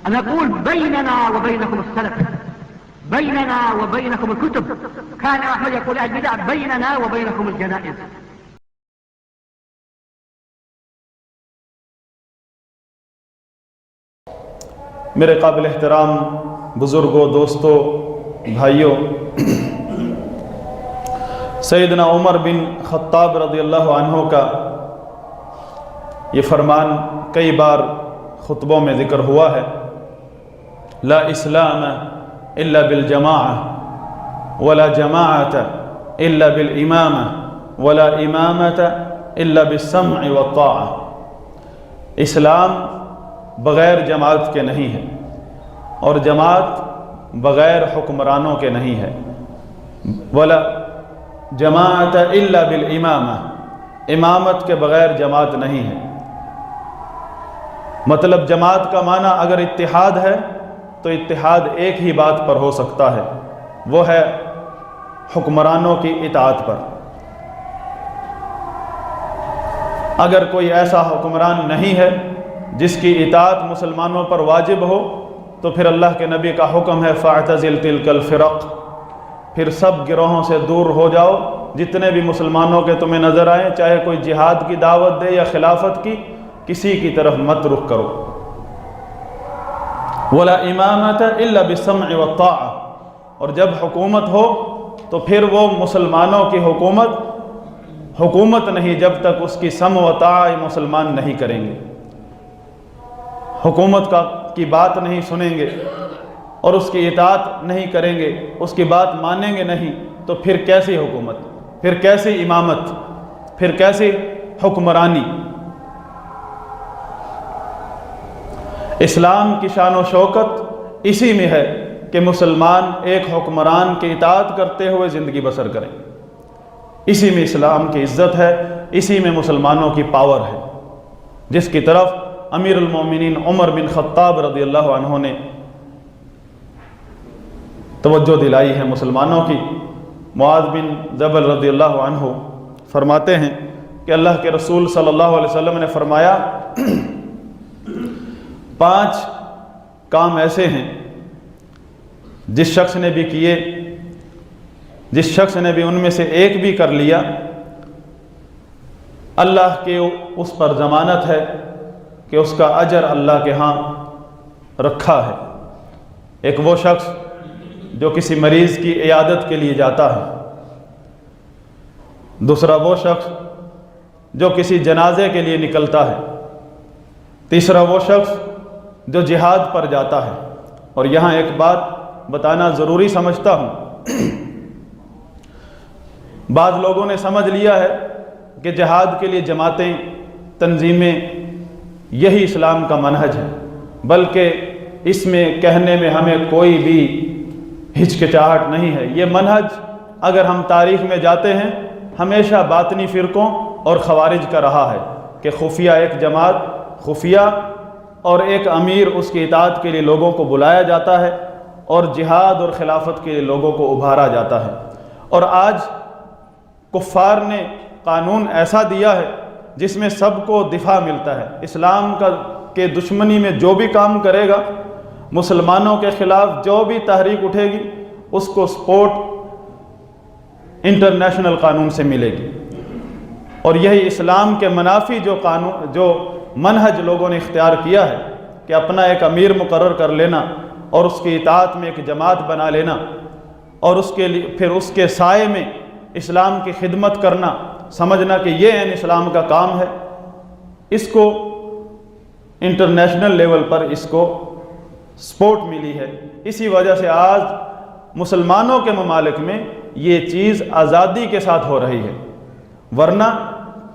أن نقول بيننا وبينكم السلف، بيننا وبينكم الكتب. كان أحمد يقول البدع بيننا وبينكم الجنائز. میرے قابل احترام بزرگوں، دوستوں، بھائیوں، سیدنا عمر بن خطاب رضی اللہ عنہ کا یہ فرمان کئی بار خطبوں میں ذکر ہوا ہے، لا اسلام الا بالجماعة ولا جماعة الا بالامامة ولا امامة الا بالسمع والطاعة۔ اسلام بغیر جماعت کے نہیں ہے اور جماعت بغیر حکمرانوں کے نہیں ہے، ولا جماعت الا بالامامہ، امامت کے بغیر جماعت نہیں ہے۔ مطلب جماعت کا معنی اگر اتحاد ہے تو اتحاد ایک ہی بات پر ہو سکتا ہے، وہ ہے حکمرانوں کی اطاعت پر۔ اگر کوئی ایسا حکمران نہیں ہے جس کی اطاعت مسلمانوں پر واجب ہو تو پھر اللہ کے نبی کا حکم ہے فاعتزل تلک الفرق، پھر سب گروہوں سے دور ہو جاؤ، جتنے بھی مسلمانوں کے تمہیں نظر آئیں، چاہے کوئی جہاد کی دعوت دے یا خلافت کی، کسی کی طرف مت رخ کرو۔ ولا امامت الا بالسمع والطاعہ، اور جب حکومت ہو تو پھر وہ مسلمانوں کی حکومت نہیں جب تک اس کی سمع و طاعہ مسلمان نہیں کریں گے، حکومت کی بات نہیں سنیں گے اور اس کی اطاعت نہیں کریں گے، اس کی بات مانیں گے نہیں، تو پھر کیسی حکومت، پھر کیسی امامت، پھر کیسی حکمرانی؟ اسلام کی شان و شوکت اسی میں ہے کہ مسلمان ایک حکمران کی اطاعت کرتے ہوئے زندگی بسر کریں، اسی میں اسلام کی عزت ہے، اسی میں مسلمانوں کی پاور ہے، جس کی طرف امیر المومنین عمر بن خطاب رضی اللہ عنہ نے توجہ دلائی ہے مسلمانوں کی۔ معاذ بن جبل رضی اللہ عنہ فرماتے ہیں کہ اللہ کے رسول صلی اللہ علیہ وسلم نے فرمایا 5 کام ایسے ہیں جس شخص نے بھی کیے، جس شخص نے بھی ان میں سے ایک بھی کر لیا، اللہ کے اس پر ضمانت ہے کہ اس کا اجر اللہ کے ہاں رکھا ہے۔ ایک وہ شخص جو کسی مریض کی عیادت کے لیے جاتا ہے، دوسرا وہ شخص جو کسی جنازے کے لیے نکلتا ہے، تیسرا وہ شخص جو جہاد پر جاتا ہے۔ اور یہاں ایک بات بتانا ضروری سمجھتا ہوں، بعض لوگوں نے سمجھ لیا ہے کہ جہاد کے لیے جماعتیں، تنظیمیں، یہی اسلام کا منہج ہے، بلکہ اس میں کہنے میں ہمیں کوئی بھی ہچکچاہٹ نہیں ہے۔ یہ منہج اگر ہم تاریخ میں جاتے ہیں ہمیشہ باطنی فرقوں اور خوارج کا رہا ہے کہ خفیہ ایک جماعت، خفیہ اور ایک امیر، اس کی اطاعت کے لیے لوگوں کو بلایا جاتا ہے اور جہاد اور خلافت کے لیے لوگوں کو ابھارا جاتا ہے۔ اور آج کفار نے قانون ایسا دیا ہے جس میں سب کو دفاع ملتا ہے۔ اسلام کے دشمنی میں جو بھی کام کرے گا، مسلمانوں کے خلاف جو بھی تحریک اٹھے گی، اس کو سپورٹ انٹرنیشنل قانون سے ملے گی۔ اور یہی اسلام کے منافی جو منہج لوگوں نے اختیار کیا ہے کہ اپنا ایک امیر مقرر کر لینا اور اس کی اطاعت میں ایک جماعت بنا لینا اور اس کے لیے پھر اس کے سائے میں اسلام کی خدمت کرنا، سمجھنا کہ یہ عین اسلام کا کام ہے، اس کو انٹرنیشنل لیول پر اس کو سپورٹ ملی ہے۔ اسی وجہ سے آج مسلمانوں کے ممالک میں یہ چیز آزادی کے ساتھ ہو رہی ہے، ورنہ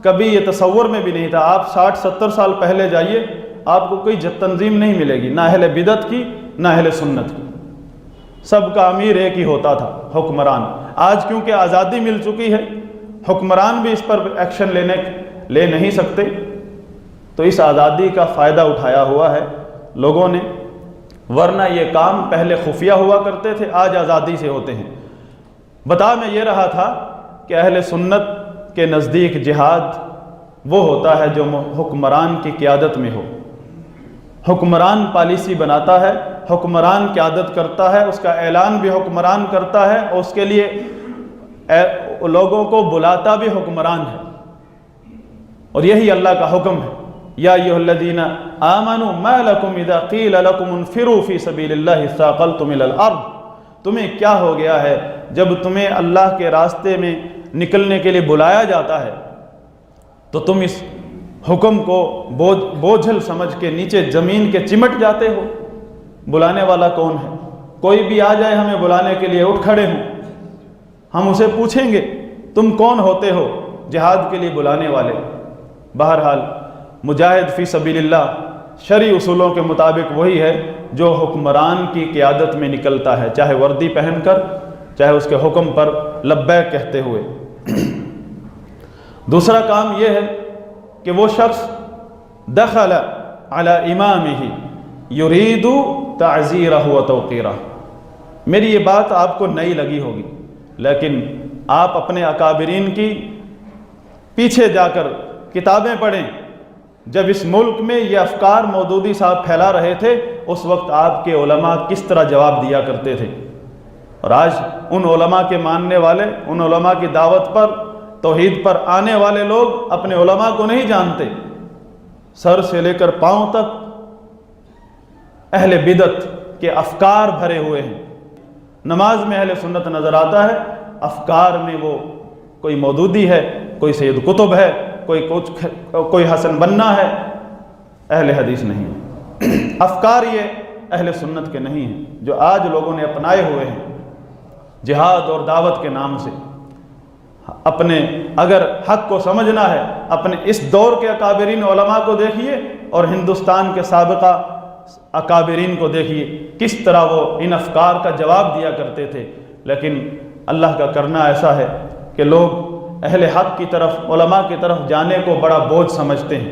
کبھی یہ تصور میں بھی نہیں تھا۔ آپ 60-70 سال پہلے جائیے، آپ کو کوئی تنظیم نہیں ملے گی، نہ اہل بدعت کی نہ اہل سنت کی، سب کا امیر ایک ہی ہوتا تھا، حکمران۔ آج کیونکہ آزادی مل چکی ہے، حکمران بھی اس پر ایکشن لے نہیں سکتے، تو اس آزادی کا فائدہ اٹھایا ہوا ہے لوگوں نے، ورنہ یہ کام پہلے خفیہ ہوا کرتے تھے، آج آزادی سے ہوتے ہیں۔ بتا میں یہ رہا تھا کہ اہل سنت کے نزدیک جہاد وہ ہوتا ہے جو حکمران کی قیادت میں ہو، حکمران پالیسی بناتا ہے، حکمران قیادت کرتا ہے، اس کا اعلان بھی حکمران کرتا ہے، اور اس کے لیے لوگوں کو بلاتا بھی حکمران ہے، اور یہی اللہ کا حکم ہے۔ یا ایھا الذین آمنوا ما لکم اذا قیل لکم انفروا فی سبیل اللہ اثاقلتم الی الارض، تمہیں کیا ہو گیا ہے جب تمہیں اللہ کے راستے میں نکلنے کے لیے بلایا جاتا ہے تو تم اس حکم کو بوجھل سمجھ کے نیچے زمین کے چمٹ جاتے ہو؟ بلانے والا کون ہے؟ کوئی بھی آ جائے ہمیں بلانے کے لیے اٹھ کھڑے ہوں، ہم اسے پوچھیں گے تم کون ہوتے ہو جہاد کے لیے بلانے والے؟ بہرحال مجاہد فی سبیل اللہ شرعی اصولوں کے مطابق وہی ہے جو حکمران کی قیادت میں نکلتا ہے، چاہے وردی پہن کر، چاہے اس کے حکم پر لبیک کہتے ہوئے۔ دوسرا کام یہ ہے کہ وہ شخص دخل علی امامہ یرید تعزیرہ و توقیرہ۔ میری یہ بات آپ کو نئی لگی ہوگی، لیکن آپ اپنے اکابرین کی پیچھے جا کر کتابیں پڑھیں۔ جب اس ملک میں یہ افکار مودودی صاحب پھیلا رہے تھے، اس وقت آپ کے علماء کس طرح جواب دیا کرتے تھے، اور آج ان علماء کے ماننے والے، ان علماء کی دعوت پر، توحید پر آنے والے لوگ اپنے علماء کو نہیں جانتے، سر سے لے کر پاؤں تک اہل بدعت کے افکار بھرے ہوئے ہیں۔ نماز میں اہل سنت نظر آتا ہے، افکار میں وہ کوئی مودودی ہے، کوئی سید قطب ہے، کوئی حسن بنا ہے، اہل حدیث نہیں ہے۔ افکار یہ اہل سنت کے نہیں ہیں جو آج لوگوں نے اپنائے ہوئے ہیں جہاد اور دعوت کے نام سے۔ اپنے اگر حق کو سمجھنا ہے، اپنے اس دور کے اکابرین علماء کو دیکھیے اور ہندوستان کے سابقہ اکابرین کو دیکھیے، کس طرح وہ ان افکار کا جواب دیا کرتے تھے۔ لیکن اللہ کا کرنا ایسا ہے کہ لوگ اہل حق کی طرف، علماء کی طرف جانے کو بڑا بوجھ سمجھتے ہیں،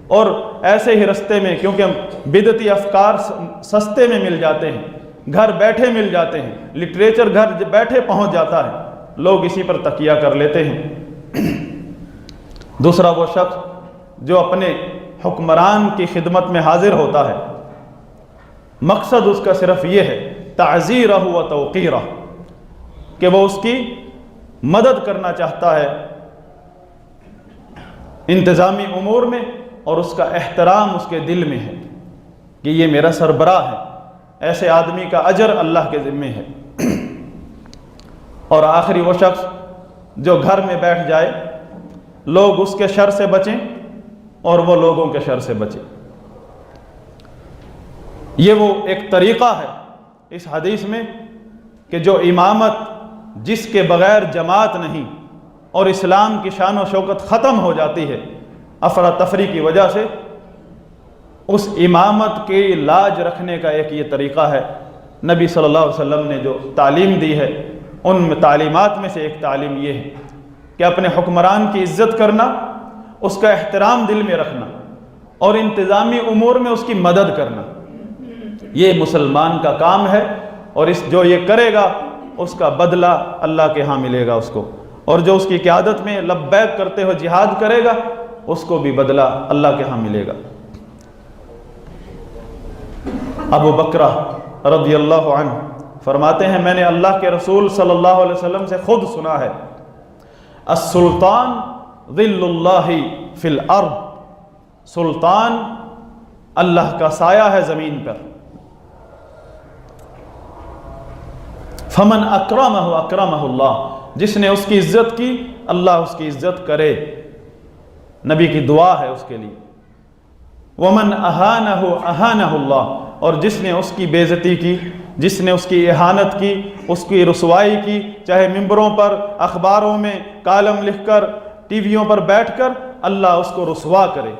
اور ایسے ہی رستے میں، کیونکہ بدعتی افکار سستے میں مل جاتے ہیں، گھر بیٹھے مل جاتے ہیں، لٹریچر گھر بیٹھے پہنچ جاتا ہے، لوگ اسی پر تکیہ کر لیتے ہیں۔ دوسرا وہ شخص جو اپنے حکمران کی خدمت میں حاضر ہوتا ہے، مقصد اس کا صرف یہ ہے تعزیرہ و توقیرہ، کہ وہ اس کی مدد کرنا چاہتا ہے انتظامی امور میں، اور اس کا احترام اس کے دل میں ہے کہ یہ میرا سربراہ ہے۔ ایسے آدمی کا اجر اللہ کے ذمہ ہے۔ اور آخری وہ شخص جو گھر میں بیٹھ جائے، لوگ اس کے شر سے بچیں اور وہ لوگوں کے شر سے بچیں۔ یہ وہ ایک طریقہ ہے اس حدیث میں کہ جو امامت جس کے بغیر جماعت نہیں اور اسلام کی شان و شوکت ختم ہو جاتی ہے افراتفری کی وجہ سے، اس امامت کی لاج رکھنے کا ایک یہ طریقہ ہے۔ نبی صلی اللہ علیہ وسلم نے جو تعلیم دی ہے، ان میں تعلیمات میں سے ایک تعلیم یہ ہے کہ اپنے حکمران کی عزت کرنا، اس کا احترام دل میں رکھنا، اور انتظامی امور میں اس کی مدد کرنا، یہ مسلمان کا کام ہے، اور جو یہ کرے گا اس کا بدلہ اللہ کے ہاں ملے گا اس کو، اور جو اس کی قیادت میں لبیک کرتے ہوئے جہاد کرے گا اس کو بھی بدلہ اللہ کے ہاں ملے گا۔ ابو بکرہ رضی اللہ عنہ فرماتے ہیں، میں نے اللہ کے رسول صلی اللہ علیہ وسلم سے خود سنا ہے، السلطان ظل اللہ فی الارض، سلطان اللہ کا سایہ ہے زمین پر، فمن اکرمہ اکرمہ اللہ، جس نے اس کی عزت کی اللہ اس کی عزت کرے، نبی کی دعا ہے اس کے لیے۔ ومن اہانہ اہانہ اللہ، اور جس نے اس کی بے عزتی کی، جس نے اس کی اہانت کی، اس کی رسوائی کی، چاہے ممبروں پر، اخباروں میں کالم لکھ کر، ٹی ویوں پر بیٹھ کر، اللہ اس کو رسوا کرے،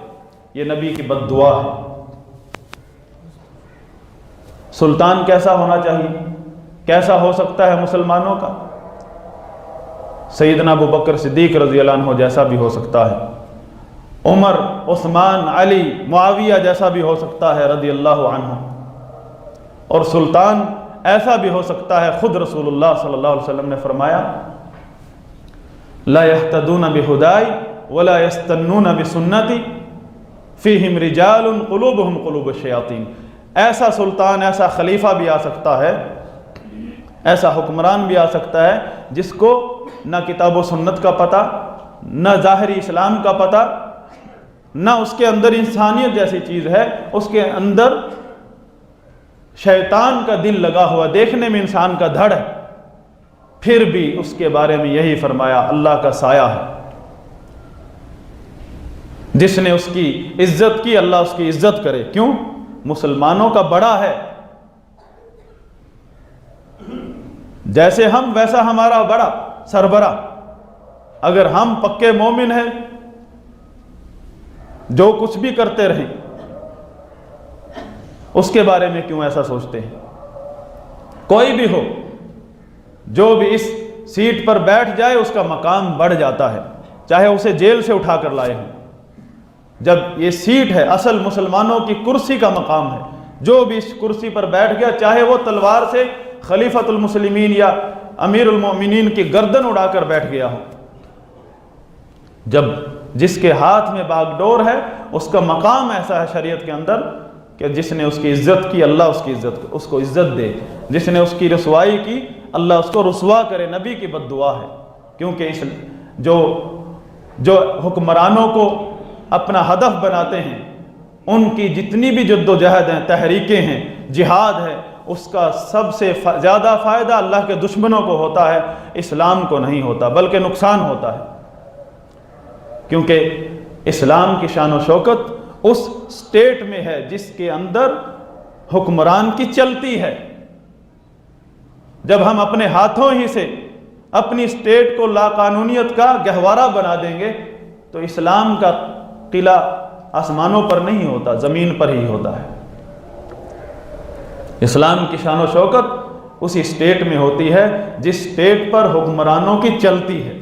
یہ نبی کی بد دعا ہے۔ سلطان کیسا ہونا چاہیے، کیسا ہو سکتا ہے مسلمانوں کا؟ سیدنا ابو بکر صدیق رضی اللہ عنہ جیسا بھی ہو سکتا ہے، عمر، عثمان، علی، معاویہ جیسا بھی ہو سکتا ہے رضی اللہ عنہ، اور سلطان ایسا بھی ہو سکتا ہے، خود رسول اللہ صلی اللہ علیہ وسلم نے فرمایا، لا يهتدون بہدائی ولا يستنون بسنتی، فیہم رجال قلوبہم قلوب الشیاطین. ایسا سلطان، ایسا خلیفہ بھی آ سکتا ہے، ایسا حکمران بھی آ سکتا ہے جس کو نہ کتاب و سنت کا پتہ، نہ ظاہری اسلام کا پتہ، نہ اس کے اندر انسانیت جیسی چیز ہے، اس کے اندر شیطان کا دل لگا ہوا، دیکھنے میں انسان کا دھڑ ہے، پھر بھی اس کے بارے میں یہی فرمایا اللہ کا سایہ ہے. جس نے اس کی عزت کی اللہ اس کی عزت کرے. کیوں؟ مسلمانوں کا بڑا ہے. جیسے ہم ویسا ہمارا بڑا سربراہ. اگر ہم پکے مومن ہیں، جو کچھ بھی کرتے رہیں، اس کے بارے میں کیوں ایسا سوچتے ہیں؟ کوئی بھی ہو، جو بھی اس سیٹ پر بیٹھ جائے اس کا مقام بڑھ جاتا ہے، چاہے اسے جیل سے اٹھا کر لائے ہوں. جب یہ سیٹ ہے، اصل مسلمانوں کی کرسی کا مقام ہے. جو بھی اس کرسی پر بیٹھ گیا، چاہے وہ تلوار سے خلیفۃ المسلمین یا امیر المؤمنین کی گردن اڑا کر بیٹھ گیا ہو، جب جس کے ہاتھ میں باغ ڈور ہے اس کا مقام ایسا ہے شریعت کے اندر کہ جس نے اس کی عزت کی اللہ اس کو عزت دے، جس نے اس کی رسوائی کی اللہ اس کو رسوا کرے. نبی کی بد دعا ہے. کیونکہ جو حکمرانوں کو اپنا ہدف بناتے ہیں، ان کی جتنی بھی جد و جہد ہیں، تحریکیں ہیں، جہاد ہے، اس کا سب سے زیادہ فائدہ اللہ کے دشمنوں کو ہوتا ہے، اسلام کو نہیں ہوتا، بلکہ نقصان ہوتا ہے. کیونکہ اسلام کی شان و شوکت اس سٹیٹ میں ہے جس کے اندر حکمران کی چلتی ہے. جب ہم اپنے ہاتھوں ہی سے اپنی سٹیٹ کو لاقانونیت کا گہوارہ بنا دیں گے تو اسلام کا قلعہ آسمانوں پر نہیں ہوتا، زمین پر ہی ہوتا ہے. اسلام کی شان و شوکت اسی سٹیٹ میں ہوتی ہے جس سٹیٹ پر حکمرانوں کی چلتی ہے.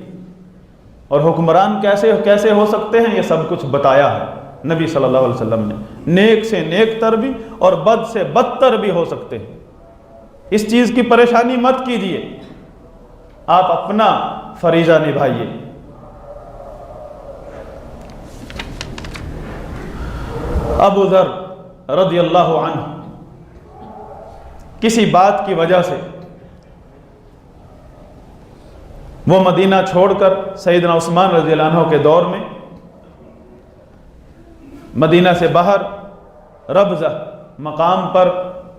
اور حکمران کیسے ہو سکتے ہیں یہ سب کچھ بتایا ہے نبی صلی اللہ علیہ وسلم نے. نیک سے نیک تر بھی اور بد سے بدتر بھی ہو سکتے ہیں. اس چیز کی پریشانی مت کیجیے، آپ اپنا فریضہ نبھائیے. ابو ذر رضی اللہ عنہ کسی بات کی وجہ سے وہ مدینہ چھوڑ کر سیدنا عثمان رضی اللہ عنہ کے دور میں مدینہ سے باہر ربضہ مقام پر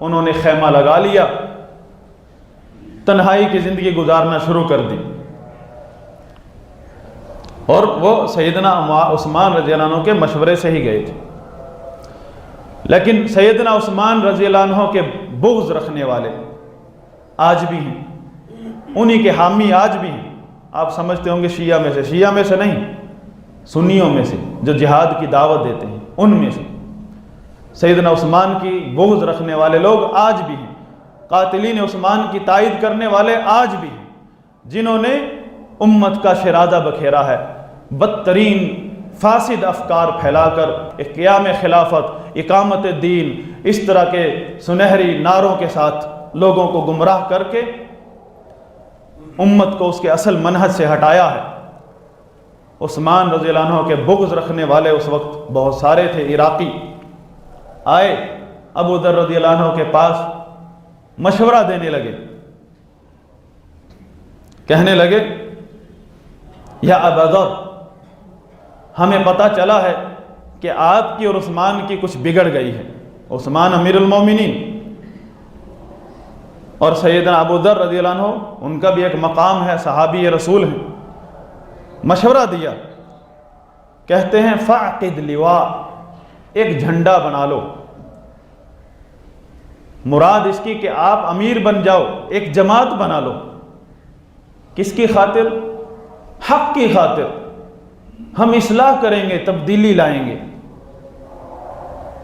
انہوں نے خیمہ لگا لیا، تنہائی کی زندگی گزارنا شروع کر دی. اور وہ سیدنا عثمان رضی اللہ عنہ کے مشورے سے ہی گئے تھے. لیکن سیدنا عثمان رضی اللہ عنہ کے بغض رکھنے والے آج بھی ہیں، انہی کے حامی آج بھی ہیں. آپ سمجھتے ہوں گے شیعہ میں سے نہیں، سنیوں میں سے جو جہاد کی دعوت دیتے ہیں ان میں سے سیدنا عثمان کی بغض رکھنے والے لوگ آج بھی ہیں. قاتلین عثمان کی تائید کرنے والے آج بھی ہیں، جنہوں نے امت کا شرادہ بکھیرا ہے، بدترین فاسد افکار پھیلا کر قیام خلافت، اقامت دین، اس طرح کے سنہری نعروں کے ساتھ لوگوں کو گمراہ کر کے امت کو اس کے اصل منہج سے ہٹایا ہے. عثمان رضی اللہ عنہ کے بغض رکھنے والے اس وقت بہت سارے تھے. عراقی آئے ابو ذر رضی اللہ عنہ کے پاس، مشورہ دینے لگے، کہنے لگے یا ابا ذر، ہمیں پتہ چلا ہے کہ آپ کی اور عثمان کی کچھ بگڑ گئی ہے. عثمان امیر المومنین اور سیدنا ابو ذر رضی اللہ عنہ ان کا بھی ایک مقام ہے، صحابی رسول ہیں. مشورہ دیا، کہتے ہیں فعقد لواء، ایک جھنڈا بنا لو. مراد اس کی کہ آپ امیر بن جاؤ، ایک جماعت بنا لو. کس کی خاطر؟ حق کی خاطر. ہم اصلاح کریں گے، تبدیلی لائیں گے.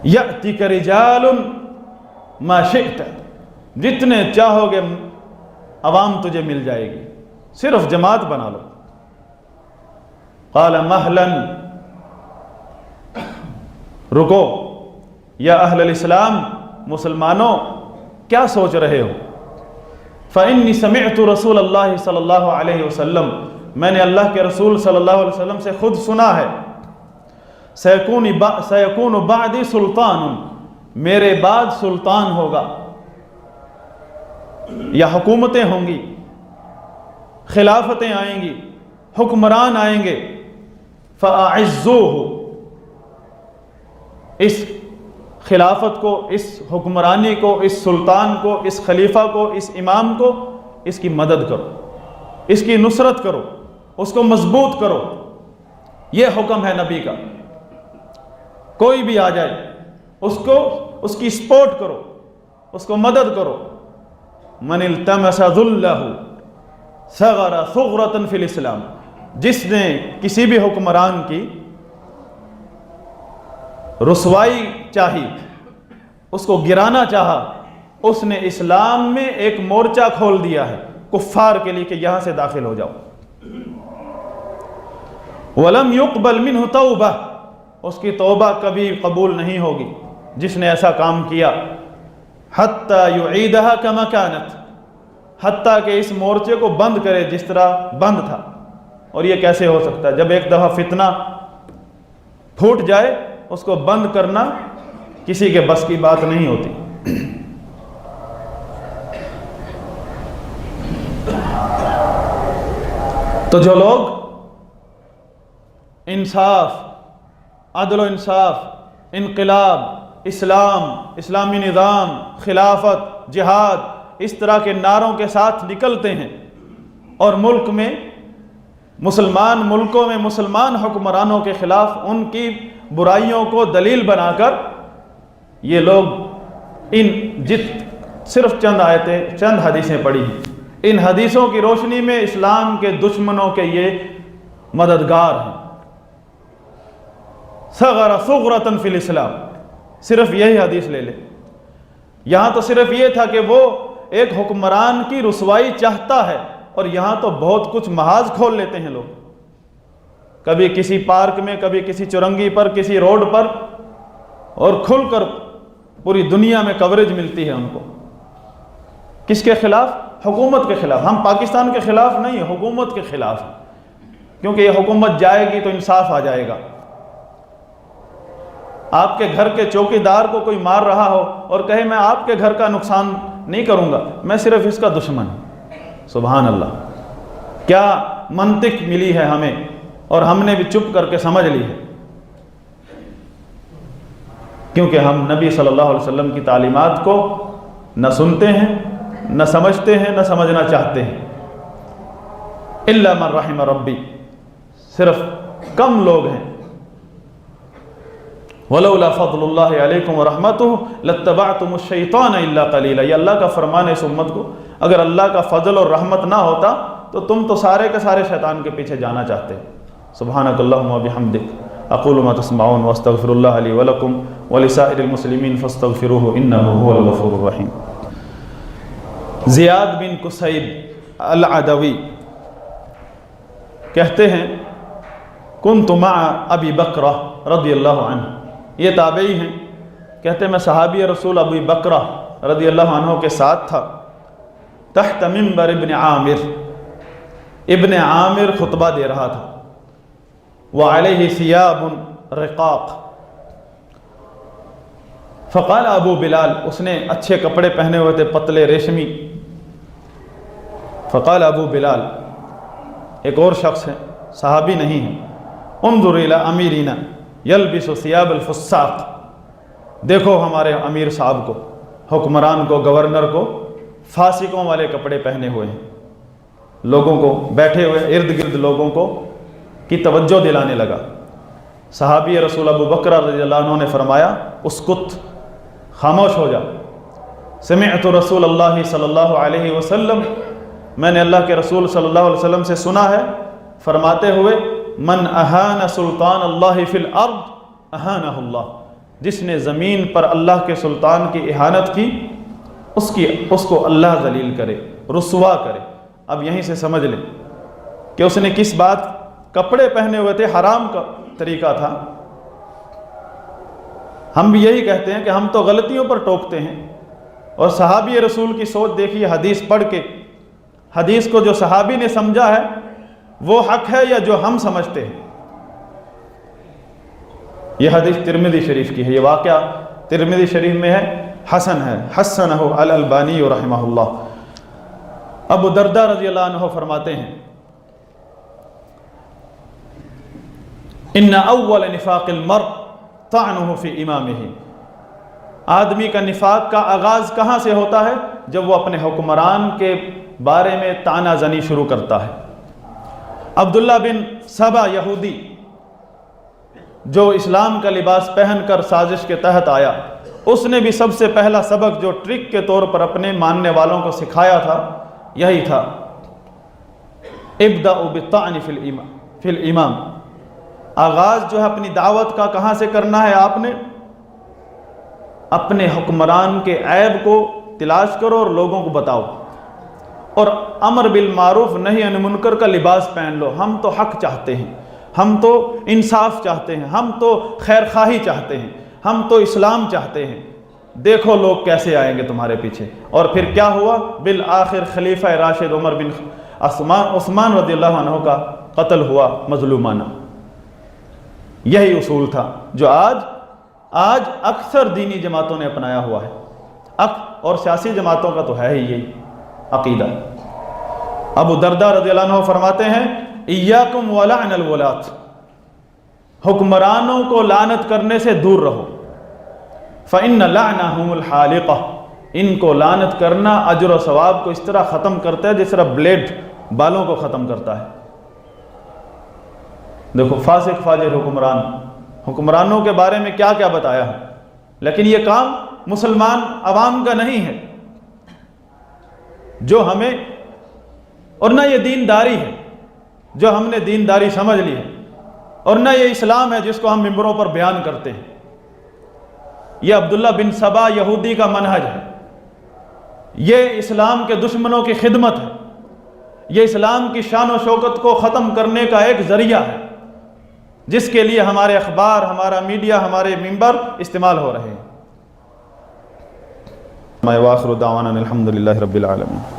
یأتیک رجال ما شئت، جتنے چاہو گے عوام تجھے مل جائے گی، صرف جماعت بنا لو. قال مہلا، رکو یا اہل الاسلام، مسلمانوں کیا سوچ رہے ہو؟ فإنی سمعت رسول اللہ صلی اللہ علیہ وسلم، میں نے اللہ کے رسول صلی اللہ علیہ وسلم سے خود سنا ہے. سیکون بعدی سلطان، میرے بعد سلطان ہوگا یا حکومتیں ہوں گی، خلافتیں آئیں گی، حکمران آئیں گے، فَأَعِزُّوهُ، اس خلافت کو، اس حکمرانی کو، اس سلطان کو، اس خلیفہ کو، اس امام کو، اس کی مدد کرو، اس کی نصرت کرو، اس کو مضبوط کرو۔ یہ حکم ہے نبی کا۔ کوئی بھی آ جائے اس کی سپورٹ کرو، اس کو مدد کرو۔ من التمس ذلہ صغر ثغرۃ فی الاسلام، جس نے کسی بھی حکمران کی رسوائی چاہی، اس کو گرانا چاہا، اس نے اسلام میں ایک مورچہ کھول دیا ہے کفار کے لیے کہ یہاں سے داخل ہو جاؤ۔ وَلَمْ يُقْبَلْ مِنْهُ تَوْبَةٌ، اس کی توبہ کبھی قبول نہیں ہوگی جس نے ایسا کام کیا۔ حَتَّى يُعِيدَهَا كَمَا كَانَتْ، حتیٰ کہ اس مورچے کو بند کرے جس طرح بند تھا۔ اور یہ کیسے ہو سکتا ہے؟ جب ایک دفعہ فتنہ پھوٹ جائے اس کو بند کرنا کسی کے بس کی بات نہیں ہوتی۔ تو جو لوگ انصاف، عدل و انصاف، انقلاب، اسلام، اسلامی نظام، خلافت، جہاد، اس طرح کے نعروں کے ساتھ نکلتے ہیں اور ملک میں ملکوں میں مسلمان حکمرانوں کے خلاف ان کی برائیوں کو دلیل بنا کر یہ لوگ صرف چند آیتیں، چند حدیثیں پڑھی ہیں، ان حدیثوں کی روشنی میں اسلام کے دشمنوں کے یہ مددگار ہیں۔ صغر ثغرۃ فی الاسلام، صرف یہی حدیث لے لے۔ یہاں تو صرف یہ تھا کہ وہ ایک حکمران کی رسوائی چاہتا ہے، اور یہاں تو بہت کچھ محاذ کھول لیتے ہیں لوگ، کبھی کسی پارک میں، کبھی کسی چرنگی پر، کسی روڈ پر، اور کھل کر پوری دنیا میں کوریج ملتی ہے ان کو۔ کس کے خلاف؟ حکومت کے خلاف۔ ہم پاکستان کے خلاف نہیں، حکومت کے خلاف، کیونکہ یہ حکومت جائے گی تو انصاف آ جائے گا۔ آپ کے گھر کے چوکیدار کو کوئی مار رہا ہو اور کہے میں آپ کے گھر کا نقصان نہیں کروں گا، میں صرف اس کا دشمن ہوں، سبحان اللہ، کیا منطق ملی ہے ہمیں، اور ہم نے بھی چپ کر کے سمجھ لی ہے، کیونکہ ہم نبی صلی اللہ علیہ وسلم کی تعلیمات کو نہ سنتے ہیں، نہ سمجھتے ہیں، نہ سمجھنا چاہتے ہیں۔ الا من رحم ربی، صرف کم لوگ ہیں۔ وَلَوْلَا فَضْلُ اللَّهِ عَلَيْكُمْ وَرَحْمَتُهُ لَاتَّبَعْتُمُ الشَّيْطَانَ إِلَّا قَلِيلًا، یہ اللہ کا فرمان ہے اس امت کو، اگر اللہ کا فضل اور رحمت نہ ہوتا تو تم تو سارے کے سارے شیطان کے پیچھے جانا چاہتے۔ سبحانک اللہم وبحمدک، اقول ما تسمعون واستغفر اللہ لی ولکم ولسائر المسلمین فاستغفروہ انہ هو الغفور الرحیم۔ زیاد بن قصیب العدوی کہتے ہیں کنت مع ابی بکرہ رضی اللہ عنہ، یہ تابعی ہیں، کہتے ہیں میں صحابی رسول ابی بکرہ رضی اللہ عنہ کے ساتھ تھا، تحت منبر ابن عامر، ابن عامر خطبہ دے رہا تھا، وعلیہ ثیاب رقاق، فقال ابو بلال، اس نے اچھے کپڑے پہنے ہوئے تھے پتلے ریشمی، فقال ابو بلال، ایک اور شخص ہے صحابی نہیں ہے، انظر الی امیرنا یلبس ثیاب الفساق، دیکھو ہمارے امیر صاحب کو، حکمران کو، گورنر کو فاسقوں والے کپڑے پہنے ہوئے ہیں، لوگوں کو بیٹھے ہوئے ارد گرد لوگوں کو کی توجہ دلانے لگا۔ صحابی رسول ابو بکر رضی اللہ عنہ نے فرمایا اسکت، خاموش ہو جا، سمعت رسول اللہ صلی اللہ علیہ وسلم، میں نے اللہ کے رسول صلی اللہ علیہ وسلم سے سنا ہے فرماتے ہوئے من اہان سلطان اللہ فی الارض اہانہ اللہ، جس نے زمین پر اللہ کے سلطان کی اہانت کی اس کو اللہ ذلیل کرے، رسوا کرے۔ اب یہیں سے سمجھ لیں کہ اس نے کس بات، کپڑے پہنے ہوئے تھے، حرام کا طریقہ تھا۔ ہم بھی یہی کہتے ہیں کہ ہم تو غلطیوں پر ٹوکتے ہیں، اور صحابی رسول کی سوچ دیکھیے، حدیث پڑھ کے، حدیث کو جو صحابی نے سمجھا ہے وہ حق ہے یا جو ہم سمجھتے ہیں؟ یہ حدیث ترمذی شریف کی ہے، یہ واقعہ ترمذی شریف میں ہے، حسن ہے، حسنہ الالبانی رحمہ اللہ۔ ابو درداء رضی اللہ عنہ فرماتے ہیں ان اول نفاق المرء طعنه فی امامہ، آدمی کا نفاق کا آغاز کہاں سے ہوتا ہے؟ جب وہ اپنے حکمران کے بارے میں طعنہ زنی شروع کرتا ہے۔ عبداللہ بن سبا یہودی جو اسلام کا لباس پہن کر سازش کے تحت آیا، اس نے بھی سب سے پہلا سبق جو ٹرک کے طور پر اپنے ماننے والوں کو سکھایا تھا یہی تھا، ابدأ بالطعن فی الامام۔ آغاز جو ہے اپنی دعوت کا کہاں سے کرنا ہے؟ آپ نے اپنے حکمران کے عیب کو تلاش کرو اور لوگوں کو بتاؤ، اور امر بالمعروف نہی عن منکر کا لباس پہن لو۔ ہم تو حق چاہتے ہیں، ہم تو انصاف چاہتے ہیں، ہم تو خیر خواہی چاہتے ہیں، ہم تو اسلام چاہتے ہیں، دیکھو لوگ کیسے آئیں گے تمہارے پیچھے۔ اور پھر کیا ہوا؟ بالآخر خلیفہ راشد عمر بن عثمان رضی اللہ عنہ کا قتل ہوا مظلومانہ۔ یہی اصول تھا جو آج اکثر دینی جماعتوں نے اپنایا ہوا ہے، اور سیاسی جماعتوں کا تو ہے ہی یہی عقیدہ۔ ابو درداء رضی اللہ عنہ فرماتے ہیں ایاکم ولعن الولاۃ، حکمرانوں کو لعنت کرنے سے دور رہو، فإن لعنہم الحالقہ، ان کو لعنت کرنا اجر و ثواب کو اس طرح ختم کرتا ہے جس طرح بلیڈ بالوں کو ختم کرتا ہے۔ دیکھو فاسق فاجر حکمرانوں کے بارے میں کیا کیا بتایا ہے، لیکن یہ کام مسلمان عوام کا نہیں ہے جو ہمیں، اور نہ یہ دینداری ہے جو ہم نے دینداری سمجھ لی ہے، اور نہ یہ اسلام ہے جس کو ہم ممبروں پر بیان کرتے ہیں۔ یہ عبداللہ بن سبا یہودی کا منہج ہے، یہ اسلام کے دشمنوں کی خدمت ہے، یہ اسلام کی شان و شوکت کو ختم کرنے کا ایک ذریعہ ہے جس کے لیے ہمارے اخبار، ہمارا میڈیا، ہمارے ممبر استعمال ہو رہے ہیں۔ وآخر دعوانا الحمد للہ رب العالمین۔